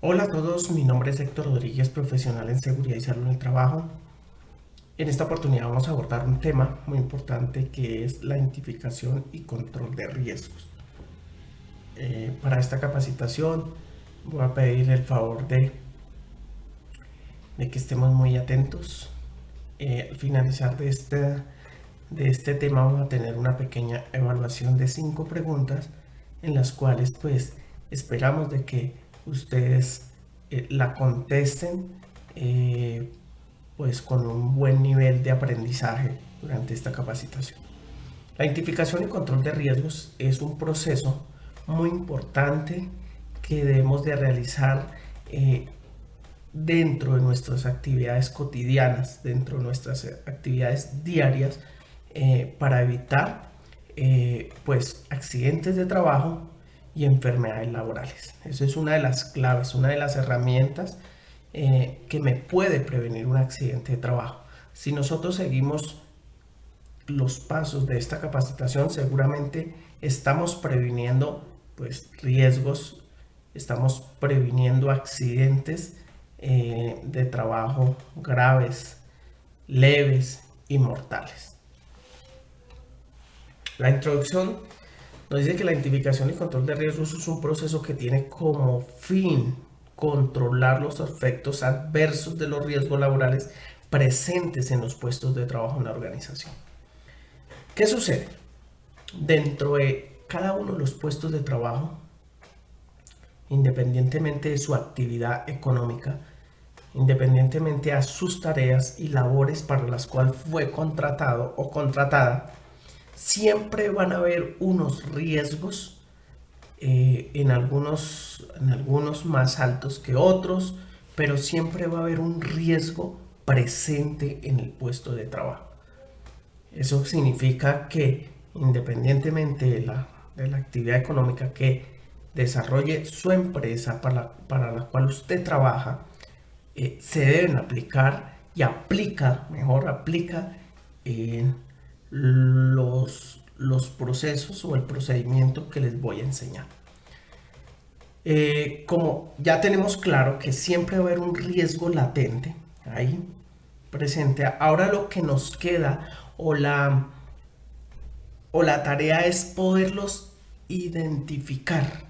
Hola a todos, mi nombre es Héctor Rodríguez, profesional en seguridad y salud en el trabajo. En esta oportunidad vamos a abordar un tema muy importante que es la identificación y control de riesgos. Para esta capacitación voy a pedir el favor de que estemos muy atentos. Al finalizar de este tema vamos a tener una pequeña evaluación de 5 preguntas en las cuales pues esperamos de que ustedes la contesten pues con un buen nivel de aprendizaje durante esta capacitación. La identificación y control de riesgos es un proceso muy importante que debemos de realizar dentro de nuestras actividades cotidianas, dentro de nuestras actividades diarias, para evitar pues accidentes de trabajo y enfermedades laborales. Eso es una de las claves, una de las herramientas que me puede prevenir un accidente de trabajo. Si nosotros seguimos los pasos de esta capacitación, seguramente estamos previniendo pues riesgos, estamos previniendo accidentes de trabajo graves, leves y mortales. La introducción nos dice que la identificación y control de riesgos es un proceso que tiene como fin controlar los efectos adversos de los riesgos laborales presentes en los puestos de trabajo en la organización. ¿Qué sucede? Dentro de cada uno de los puestos de trabajo, independientemente de su actividad económica, independientemente a sus tareas y labores para las cuales fue contratado o contratada, siempre van a haber unos riesgos, en algunos más altos que otros, pero siempre va a haber un riesgo presente en el puesto de trabajo. Eso significa que independientemente de la actividad económica que desarrolle su empresa para la cual usted trabaja, se deben aplicar y aplica en los procesos o el procedimiento que les voy a enseñar. Como ya tenemos claro que siempre va a haber un riesgo latente ahí presente, ahora lo que nos queda o la tarea es poderlos identificar,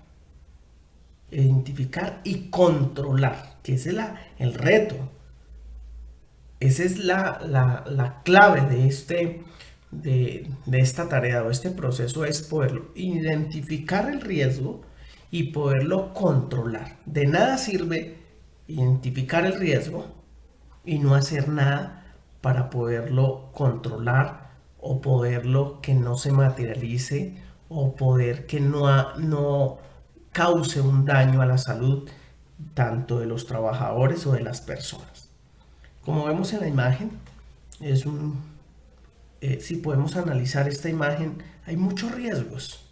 identificar y controlar, que ese es el reto. Esa es la clave de esta tarea o este proceso, es poder identificar el riesgo y poderlo controlar. De nada sirve identificar el riesgo y no hacer nada para poderlo controlar o poderlo que no se materialice o poder que no cause un daño a la salud tanto de los trabajadores o de las personas. Como vemos en la imagen, si podemos analizar esta imagen, hay muchos riesgos.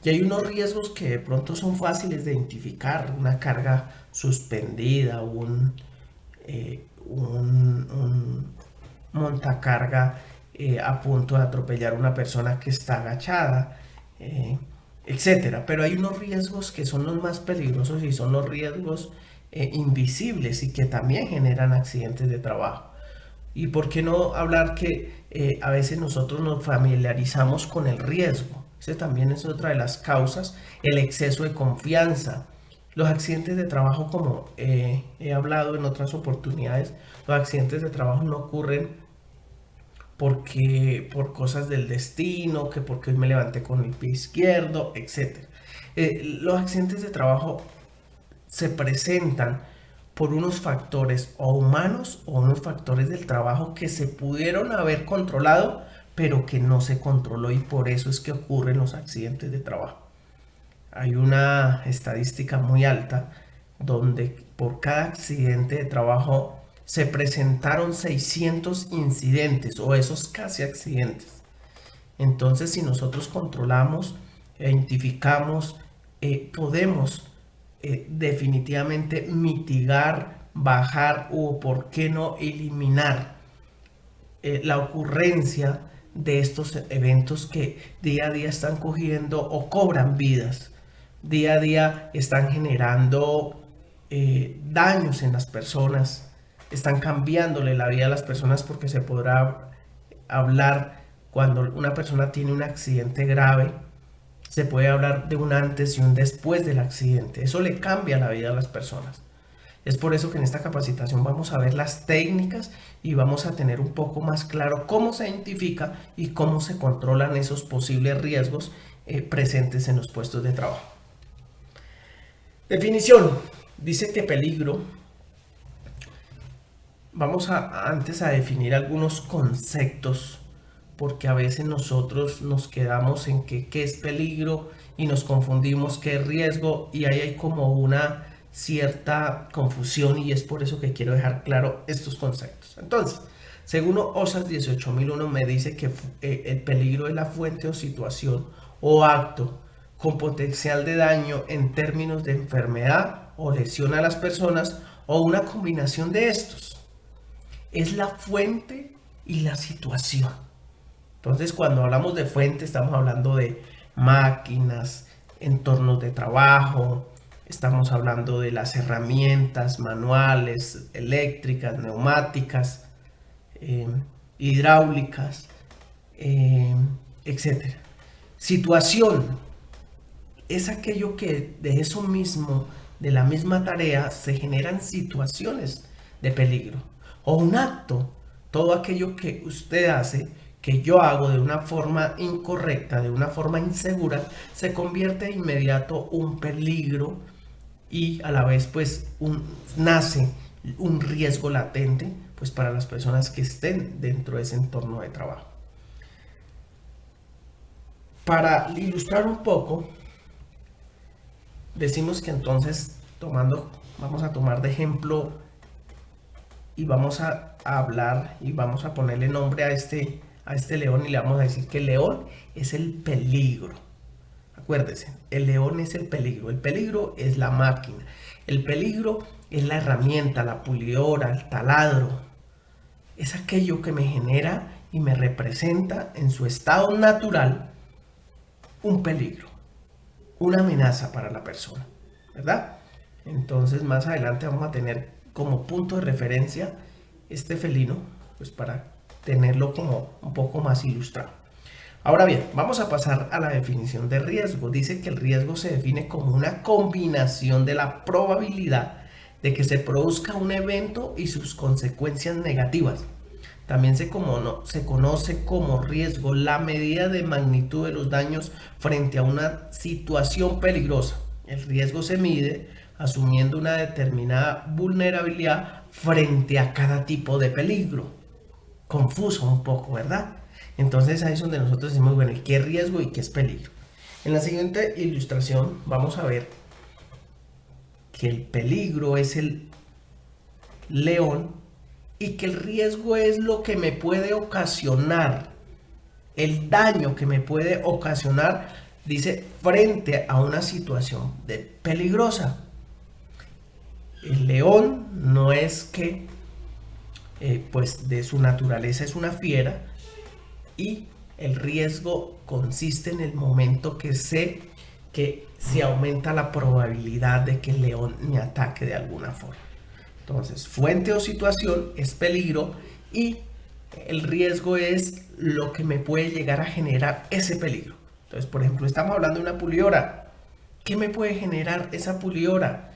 Y hay unos riesgos que de pronto son fáciles de identificar, una carga suspendida, un montacarga a punto de atropellar a una persona que está agachada, etcétera. Pero hay unos riesgos que son los más peligrosos y son los riesgos invisibles y que también generan accidentes de trabajo. Y por qué no hablar que a veces nosotros nos familiarizamos con el riesgo. Ese también es otra de las causas, el exceso de confianza. Los accidentes de trabajo, como he hablado en otras oportunidades, los accidentes de trabajo no ocurren por cosas del destino, que porque hoy me levanté con el pie izquierdo, etc. Los accidentes de trabajo se presentan por unos factores o humanos o unos factores del trabajo que se pudieron haber controlado, pero que no se controló, y por eso es que ocurren los accidentes de trabajo. Hay una estadística muy alta donde por cada accidente de trabajo se presentaron 600 incidentes o esos casi accidentes. Entonces, si nosotros controlamos, identificamos, podemos definitivamente mitigar, bajar o, por qué no, eliminar la ocurrencia de estos eventos que día a día están cogiendo o cobran vidas. Día a día están generando daños en las personas, están cambiándole la vida a las personas, porque se podrá hablar cuando una persona tiene un accidente grave, se puede hablar de un antes y un después del accidente. Eso le cambia la vida a las personas. Es por eso que en esta capacitación vamos a ver las técnicas y vamos a tener un poco más claro cómo se identifica y cómo se controlan esos posibles riesgos presentes en los puestos de trabajo. Definición. Dice que peligro. Vamos antes a definir algunos conceptos, porque a veces nosotros nos quedamos en qué es peligro y nos confundimos qué es riesgo, y ahí hay como una cierta confusión, y es por eso que quiero dejar claro estos conceptos. Entonces, según OSHA 18001 me dice que el peligro es la fuente o situación o acto con potencial de daño en términos de enfermedad o lesión a las personas, o una combinación de estos. Es la fuente y la situación. Entonces, cuando hablamos de fuente, estamos hablando de máquinas, entornos de trabajo, estamos hablando de las herramientas manuales, eléctricas, neumáticas, hidráulicas, etc. Situación es aquello que de eso mismo, de la misma tarea, se generan situaciones de peligro. O un acto, todo aquello que usted hace, que yo hago de una forma incorrecta, de una forma insegura, se convierte de inmediato un peligro, y a la vez pues nace un riesgo latente pues para las personas que estén dentro de ese entorno de trabajo. Para ilustrar un poco, decimos que entonces vamos a tomar de ejemplo y vamos a hablar y vamos a ponerle nombre a este león, y le vamos a decir que el león es el peligro. Acuérdese, el león es el peligro es la máquina, el peligro es la herramienta, la pulidora, el taladro, es aquello que me genera y me representa en su estado natural un peligro, una amenaza para la persona, ¿verdad? Entonces más adelante vamos a tener como punto de referencia este felino, pues para tenerlo como un poco más ilustrado. Ahora bien, vamos a pasar a la definición de riesgo. Dice que el riesgo se define como una combinación de la probabilidad de que se produzca un evento y sus consecuencias negativas. También se conoce como riesgo la medida de magnitud de los daños frente a una situación peligrosa. El riesgo se mide asumiendo una determinada vulnerabilidad frente a cada tipo de peligro. Confuso un poco, ¿verdad? Entonces ahí es donde nosotros decimos, bueno, ¿qué es riesgo y qué es peligro? En la siguiente ilustración vamos a ver que el peligro es el león y que el riesgo es lo que me puede ocasionar, el daño que me puede ocasionar, dice, frente a una situación peligrosa. El león no es que, pues de su naturaleza es una fiera, y el riesgo consiste en el momento que se aumenta la probabilidad de que el león me ataque de alguna forma. Entonces, fuente o situación es peligro, y el riesgo es lo que me puede llegar a generar ese peligro. Entonces, por ejemplo, estamos hablando de una pulidora. ¿Qué me puede generar esa pulidora?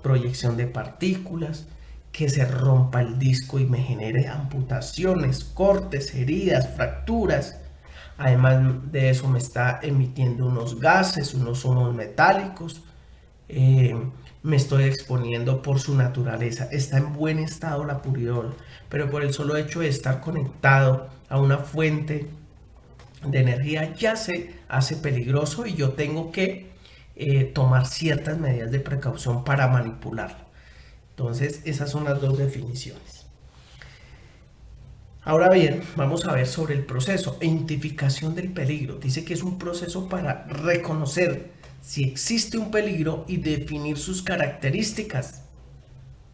Proyección de partículas, que se rompa el disco y me genere amputaciones, cortes, heridas, fracturas. Además de eso me está emitiendo unos gases, unos humos metálicos. Me estoy exponiendo por su naturaleza. Está en buen estado la pulidora, pero por el solo hecho de estar conectado a una fuente de energía ya se hace peligroso, y yo tengo que tomar ciertas medidas de precaución para manipularlo. Entonces, esas son las dos definiciones. Ahora bien, vamos a ver sobre el proceso. Identificación del peligro. Dice que es un proceso para reconocer si existe un peligro y definir sus características.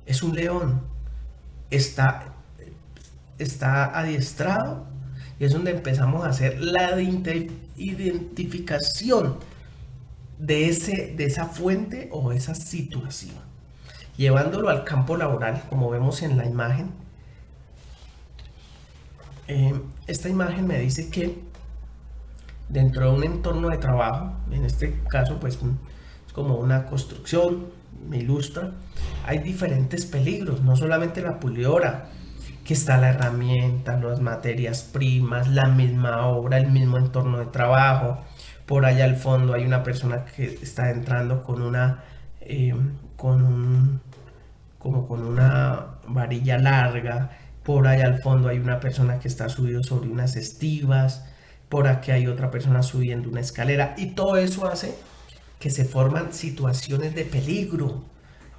Es un león. Está adiestrado, y es donde empezamos a hacer la identificación de esa fuente o esa situación. Llevándolo al campo laboral, como vemos en la imagen, esta imagen me dice que dentro de un entorno de trabajo, en este caso pues es como una construcción, me ilustra, hay diferentes peligros, no solamente la pulidora, que está la herramienta, las materias primas, la misma obra, el mismo entorno de trabajo. Por allá al fondo hay una persona que está entrando con una, como con una varilla larga. Por allá al fondo hay una persona que está subido sobre unas estivas. Por aquí hay otra persona subiendo una escalera. Y todo eso hace que se forman situaciones de peligro.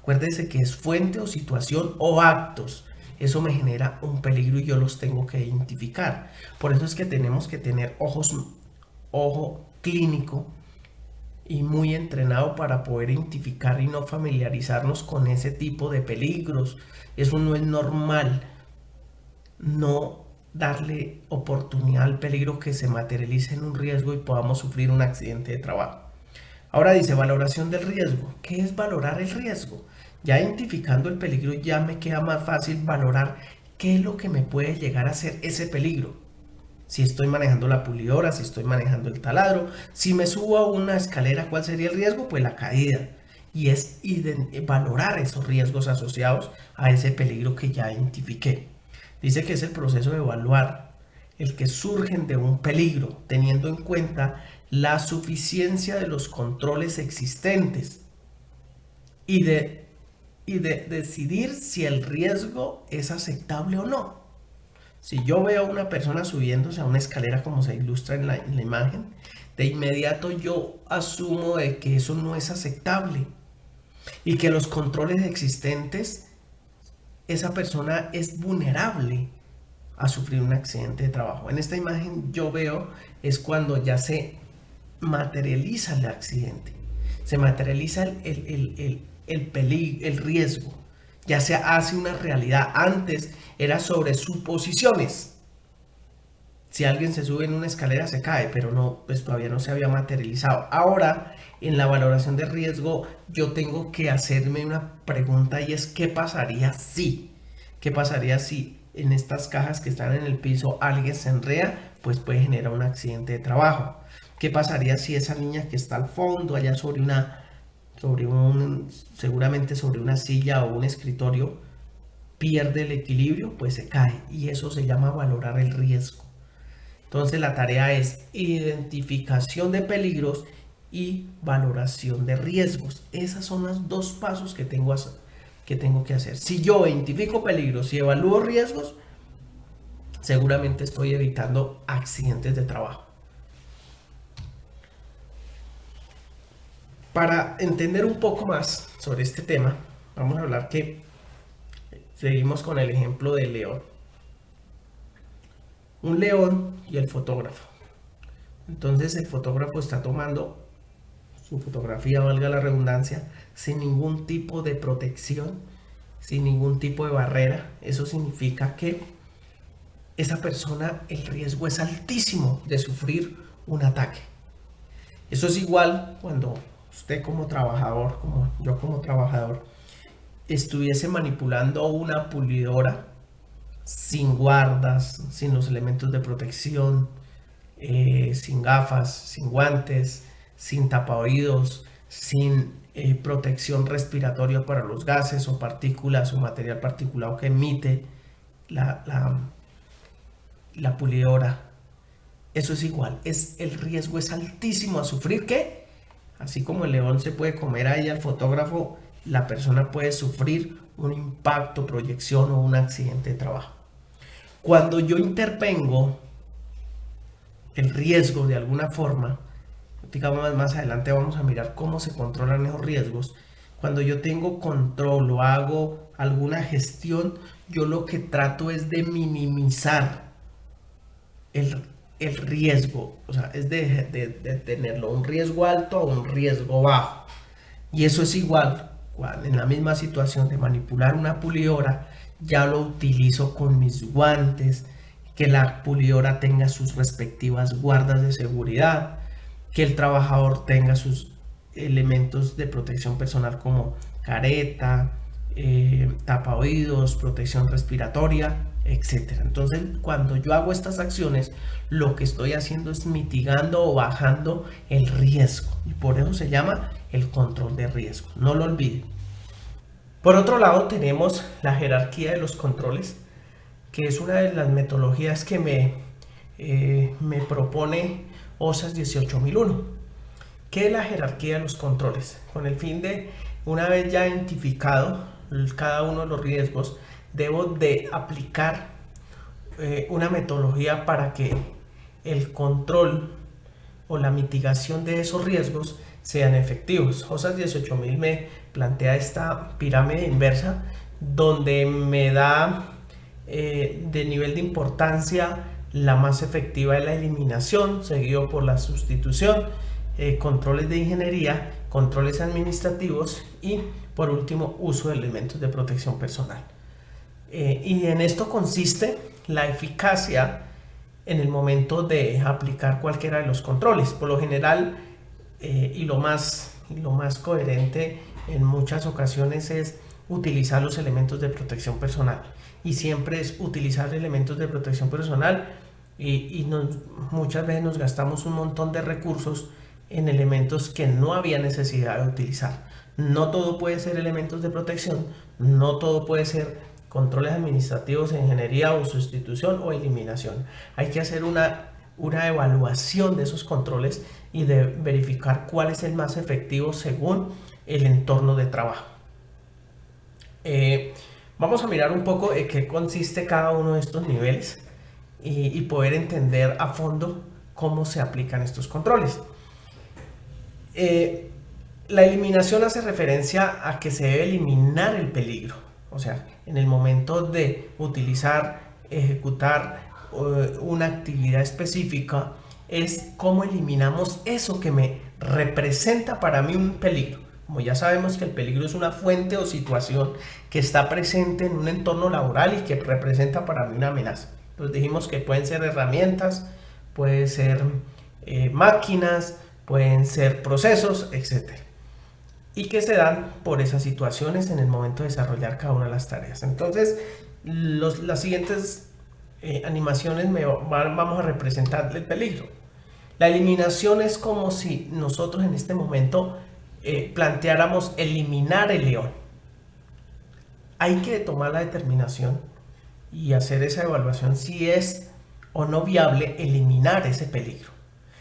Acuérdense que es fuente o situación o actos. Eso me genera un peligro y yo los tengo que identificar. Por eso es que tenemos que tener ojo clínico y muy entrenado para poder identificar y no familiarizarnos con ese tipo de peligros. Eso no es normal. No darle oportunidad al peligro que se materialice en un riesgo y podamos sufrir un accidente de trabajo. Ahora dice valoración del riesgo. ¿Qué es valorar el riesgo? Ya identificando el peligro ya me queda más fácil valorar qué es lo que me puede llegar a ser ese peligro. Si estoy manejando la pulidora, si estoy manejando el taladro, si me subo a una escalera, ¿cuál sería el riesgo? Pues la caída. Y es valorar esos riesgos asociados a ese peligro que ya identifiqué. Dice que es el proceso de evaluar el que surgen de un peligro, teniendo en cuenta la suficiencia de los controles existentes y de decidir si el riesgo es aceptable o no. Si yo veo a una persona subiéndose a una escalera como se ilustra en la imagen, de inmediato yo asumo de que eso no es aceptable y que los controles existentes, esa persona es vulnerable a sufrir un accidente de trabajo. En esta imagen yo veo es cuando ya se materializa el accidente, se materializa el riesgo, ya se hace una realidad. Antes era sobre suposiciones. Si alguien se sube en una escalera se cae, pero no, pues todavía no se había materializado. Ahora, en la valoración de riesgo, yo tengo que hacerme una pregunta y es ¿qué pasaría si? ¿Qué pasaría si en estas cajas que están en el piso alguien se enreda? Pues puede generar un accidente de trabajo. ¿Qué pasaría si esa niña que está al fondo, allá seguramente sobre una silla o un escritorio, pierde el equilibrio? Pues se cae, y eso se llama valorar el riesgo. Entonces la tarea es identificación de peligros y valoración de riesgos. Esos son los dos pasos que tengo que hacer. Si yo identifico peligros y evalúo riesgos, seguramente estoy evitando accidentes de trabajo. Para entender un poco más sobre este tema, vamos a hablar que seguimos con el ejemplo del león. Un león y el fotógrafo. Entonces el fotógrafo está tomando su fotografía, valga la redundancia, sin ningún tipo de protección, sin ningún tipo de barrera. Eso significa que esa persona, el riesgo es altísimo de sufrir un ataque. Eso es igual cuando usted como trabajador, como yo como trabajador, estuviese manipulando una pulidora sin guardas, sin los elementos de protección, sin gafas, sin guantes, sin tapaoídos, sin protección respiratoria para los gases o partículas o material particulado que emite la pulidora. Eso es igual, el riesgo es altísimo a sufrir que, así como el león se puede comer ahí al fotógrafo, la persona puede sufrir un impacto, proyección o un accidente de trabajo. Cuando yo intervengo el riesgo de alguna forma, digamos más adelante vamos a mirar cómo se controlan esos riesgos. Cuando yo tengo control o hago alguna gestión, yo lo que trato es de minimizar el riesgo, o sea, es de tenerlo un riesgo alto a un riesgo bajo. Y eso es igual, en la misma situación de manipular una pulidora, ya lo utilizo con mis guantes, que la pulidora tenga sus respectivas guardas de seguridad, que el trabajador tenga sus elementos de protección personal como careta, tapa oídos, protección respiratoria, etcétera. Entonces, cuando yo hago estas acciones, lo que estoy haciendo es mitigando o bajando el riesgo, y por eso se llama el control de riesgo. No lo olviden. Por otro lado, tenemos la jerarquía de los controles, que es una de las metodologías que me propone OSAS 18001. ¿Qué es la jerarquía de los controles? Con el fin de, una vez ya identificado cada uno de los riesgos, debo de aplicar una metodología para que el control o la mitigación de esos riesgos sean efectivos. OSAS 18000 me plantea esta pirámide inversa donde me da de nivel de importancia la más efectiva de la eliminación, seguido por la sustitución, controles de ingeniería, controles administrativos y por último uso de elementos de protección personal. Y en esto consiste la eficacia en el momento de aplicar cualquiera de los controles. Por lo general y lo más coherente en muchas ocasiones es utilizar los elementos de protección personal, y siempre es utilizar elementos de protección personal y muchas veces nos gastamos un montón de recursos en elementos que no había necesidad de utilizar. No todo puede ser elementos de protección, no todo puede ser controles administrativos, ingeniería o sustitución o eliminación. Hay que hacer una evaluación de esos controles y de verificar cuál es el más efectivo según el entorno de trabajo. Vamos a mirar un poco en qué consiste cada uno de estos niveles y poder entender a fondo cómo se aplican estos controles. La eliminación hace referencia a que se debe eliminar el peligro. O sea, en el momento de ejecutar una actividad específica, es cómo eliminamos eso que me representa para mí un peligro. Como ya sabemos que el peligro es una fuente o situación que está presente en un entorno laboral y que representa para mí una amenaza. Entonces dijimos que pueden ser herramientas, pueden ser máquinas, pueden ser procesos, etc. Y que se dan por esas situaciones en el momento de desarrollar cada una de las tareas. Entonces, las siguientes animaciones vamos a representar el peligro. La eliminación es como si nosotros en este momento planteáramos eliminar el león. Hay que tomar la determinación y hacer esa evaluación si es o no viable eliminar ese peligro.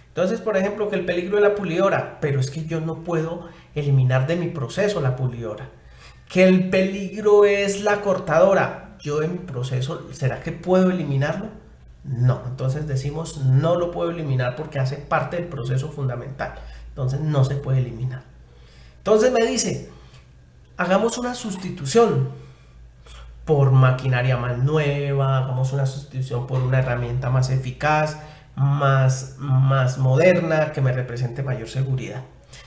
Entonces, por ejemplo, que el peligro de la pulidora, pero es que yo no puedo eliminar de mi proceso la pulidora. Que el peligro es la cortadora, yo en mi proceso, ¿será que puedo eliminarlo? No, entonces decimos no lo puedo eliminar porque hace parte del proceso fundamental. Entonces no se puede eliminar. Entonces me dice, hagamos una sustitución por maquinaria más nueva, hagamos una sustitución por una herramienta más eficaz, más moderna, que me represente mayor seguridad.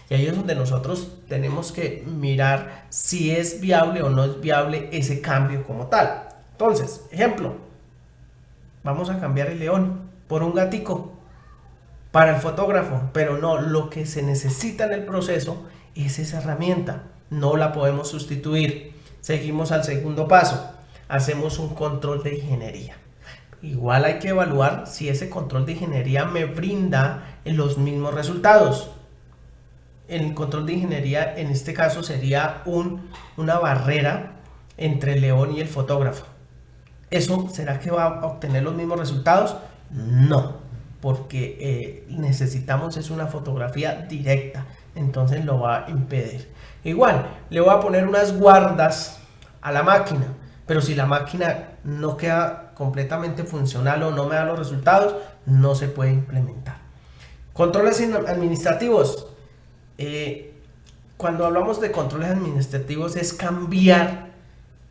Y ahí es donde nosotros tenemos que mirar si es viable o no es viable ese cambio como tal. Entonces, ejemplo, vamos a cambiar el león por un gatico para el fotógrafo, pero no, lo que se necesita en el proceso es esa herramienta, no la podemos sustituir. Seguimos al segundo paso, hacemos un control de ingeniería. Igual hay que evaluar si ese control de ingeniería me brinda los mismos resultados. El control de ingeniería en este caso sería una barrera entre el león y el fotógrafo. ¿Eso será que va a obtener los mismos resultados? No, porque necesitamos es una fotografía directa, entonces lo va a impedir. Igual, le voy a poner unas guardas a la máquina, pero si la máquina no queda completamente funcional o no me da los resultados, no se puede implementar. Controles administrativos. Cuando hablamos de controles administrativos es cambiar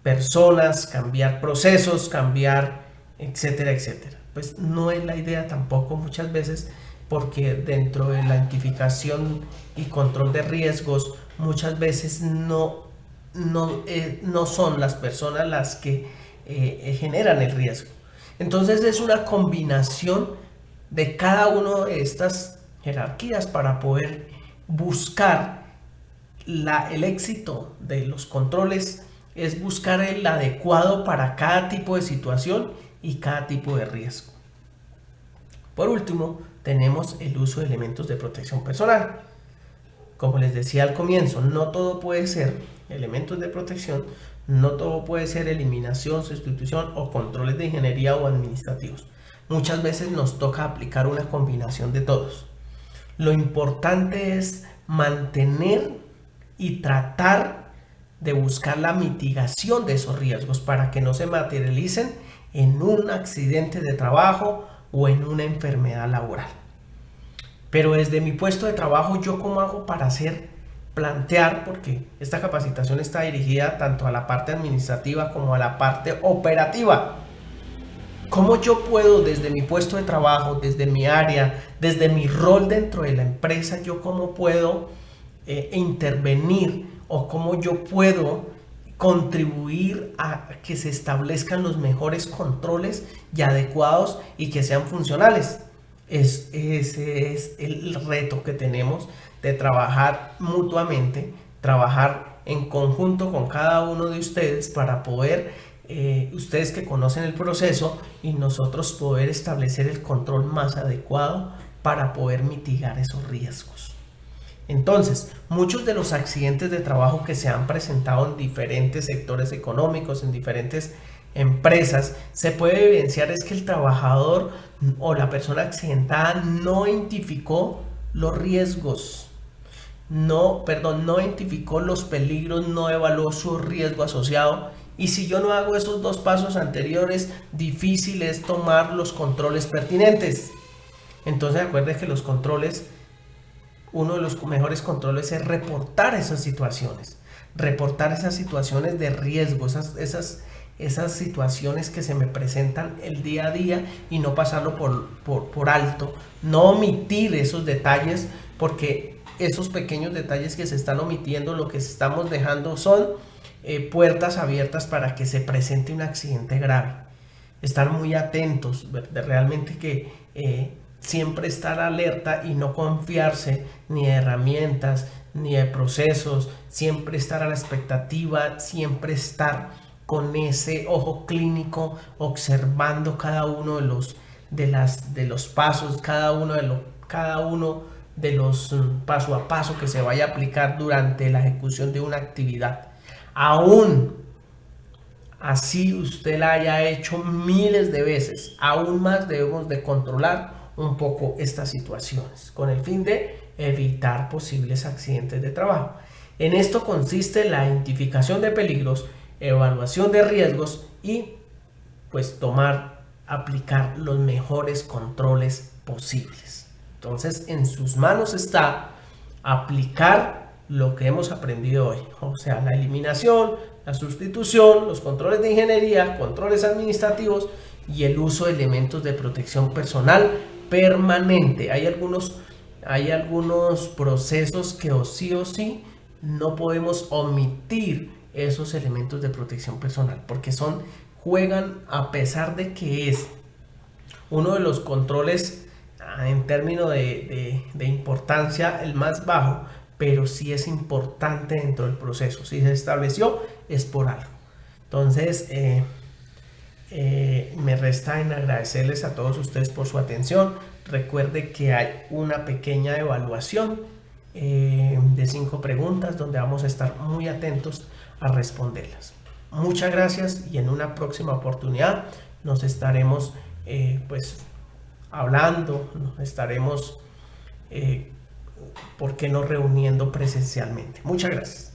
personas, cambiar procesos, cambiar etcétera, etcétera. Pues no es la idea tampoco muchas veces, porque dentro de la identificación y control de riesgos muchas veces no son las personas las que generan el riesgo. Entonces es una combinación de cada una de estas jerarquías para poder buscar el éxito de los controles es buscar el adecuado para cada tipo de situación y cada tipo de riesgo. Por último, tenemos el uso de elementos de protección personal. Como les decía al comienzo, no todo puede ser elementos de protección, no todo puede ser eliminación, sustitución o controles de ingeniería o administrativos. Muchas veces nos toca aplicar una combinación de todos. Lo importante es mantener y tratar de buscar la mitigación de esos riesgos para que no se materialicen en un accidente de trabajo o en una enfermedad laboral. Pero desde mi puesto de trabajo, ¿yo cómo hago para plantear, porque esta capacitación está dirigida tanto a la parte administrativa como a la parte operativa? ¿Cómo yo puedo desde mi puesto de trabajo, desde mi área, desde mi rol dentro de la empresa, yo cómo puedo intervenir o cómo yo puedo contribuir a que se establezcan los mejores controles y adecuados y que sean funcionales? Ese es el reto que tenemos de trabajar mutuamente, trabajar en conjunto con cada uno de ustedes para poder, ustedes que conocen el proceso y nosotros poder establecer el control más adecuado para poder mitigar esos riesgos. Entonces, muchos de los accidentes de trabajo que se han presentado en diferentes sectores económicos, en diferentes empresas, se puede evidenciar es que el trabajador o la persona accidentada no identificó los riesgos, no identificó los peligros, no evaluó su riesgo asociado. Y si yo no hago esos dos pasos anteriores, difícil es tomar los controles pertinentes. Entonces acuérdense que los controles, uno de los mejores controles es reportar esas situaciones de riesgo, esas situaciones que se me presentan el día a día y no pasarlo por alto, no omitir esos detalles, porque esos pequeños detalles que se están omitiendo, lo que estamos dejando son puertas abiertas para que se presente un accidente grave. Estar muy atentos, realmente que siempre estar alerta y no confiarse ni de herramientas ni de procesos, siempre estar a la expectativa, siempre estar con ese ojo clínico observando cada uno de los pasos, cada uno de los paso a paso que se vaya a aplicar durante la ejecución de una actividad. Aún así usted la haya hecho miles de veces, aún más debemos de controlar un poco estas situaciones con el fin de evitar posibles accidentes de trabajo. En esto consiste la identificación de peligros, evaluación de riesgos y pues aplicar los mejores controles posibles. Entonces en sus manos está aplicar lo que hemos aprendido hoy, o sea, la eliminación, la sustitución, los controles de ingeniería, controles administrativos y el uso de elementos de protección personal permanente. Hay algunos procesos que o sí no podemos omitir esos elementos de protección personal porque juegan, a pesar de que es uno de los controles en términos de importancia el más bajo, pero sí es importante dentro del proceso. Si se estableció es por algo. Entonces me resta en agradecerles a todos ustedes por su atención. Recuerde que hay una pequeña evaluación de 5 preguntas donde vamos a estar muy atentos a responderlas. Muchas gracias y en una próxima oportunidad nos estaremos hablando, nos estaremos ¿por qué no reuniendo presencialmente? Muchas gracias.